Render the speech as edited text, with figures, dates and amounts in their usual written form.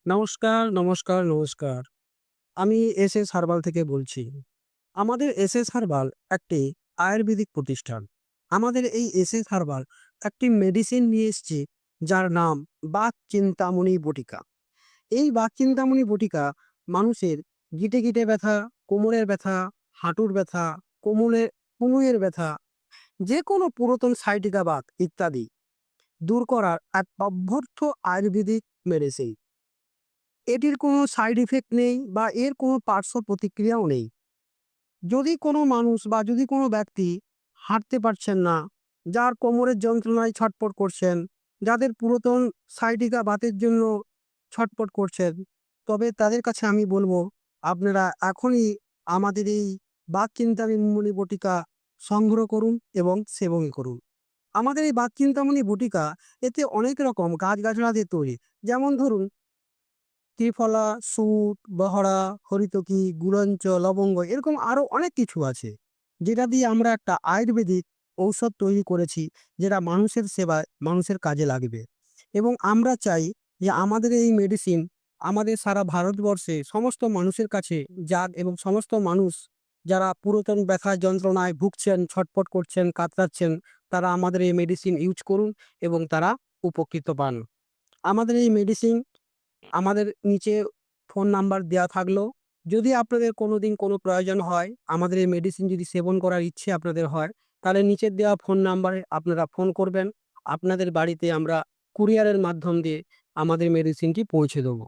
নমস্কার, নমস্কার, নমস্কার। আমি এসএস হার্বাল থেকে বলছি। আমাদের এসএস হার্বাল একটি আয়ুর্বেদিক প্রতিষ্ঠান। আমাদের এই এসএস হার্বাল একটি মেডিসিন নিয়ে এসছে যার নাম বাকচিন্তামণি বটিকা। এই বাকচিন্তামণি বটিকা মানুষের গিঁটে, গিঁটে ব্যথা, কোমরের ব্যথা, হাঁটুর ব্যথা, কনুইয়ের ব্যথা, যেকোনো পুরাতন সাইটিকা বাত ইত্যাদি দূর করার এক অভ্যর্থ আয়ুর্বেদিক মেডিসিন। এটির কোনো সাইড ইফেক্ট নেই বা এর কোনো পার্শ্ব প্রতিক্রিয়াও নেই। যদি কোনো মানুষ বা যদি কোনো ব্যক্তি হাঁটতে পারছেন না, যার কোমরের যন্ত্রণায় ছটফট করছেন, যাদের পুরাতন সাইটিকা বাতের জন্য ছটফট করছেন, তবে তাদের কাছে আমি বলব আপনারা এখনই আমাদের এই বাকচিন্তামণি বটিকা সংগ্রহ করুন এবং সেবন করুন। আমাদের এই বাকচিন্তামণি বটিকা এতে অনেক রকম গাছগাছড়া দিয়ে তৈরি। যেমন ধরুন ত্রিফলা, সুট, বহড়া, হরিতকি, গুড়ঞ্চ, লবঙ্গ এরকম আরো অনেক কিছু আছে। যেটা দিয়ে আমরা একটা আয়ুর্বেদিক ঔষধ তৈরি করেছি, যেটা মানুষের সেবায় মানুষের কাজে লাগবে। এবং আমরা চাই যে আমাদের এই মেডিসিন আমাদের সারা ভারতবর্ষে সমস্ত মানুষের কাছে যাক এবং সমস্ত মানুষ যারা পুরাতন ব্যথা যন্ত্রণায় ভুগছেন, ছটফট করছেন, কাতরাচ্ছেন, তারা আমাদের এই মেডিসিন ইউজ করুন এবং তারা উপকৃত পান। আমাদের এই মেডিসিন আমাদের নিচে ফোন নাম্বার দেওয়া থাকলো। যদি আপনাদের কোনোদিন কোনো প্রয়োজন হয়, আমাদের এই মেডিসিন যদি সেবন করার ইচ্ছে আপনাদের হয়, তাহলে নিচের দেওয়া ফোন নাম্বারে আপনারা ফোন করবেন। আপনাদের বাড়িতে আমরা কুরিয়ারের মাধ্যম দিয়ে আমাদের মেডিসিনটি পৌঁছে দেবো।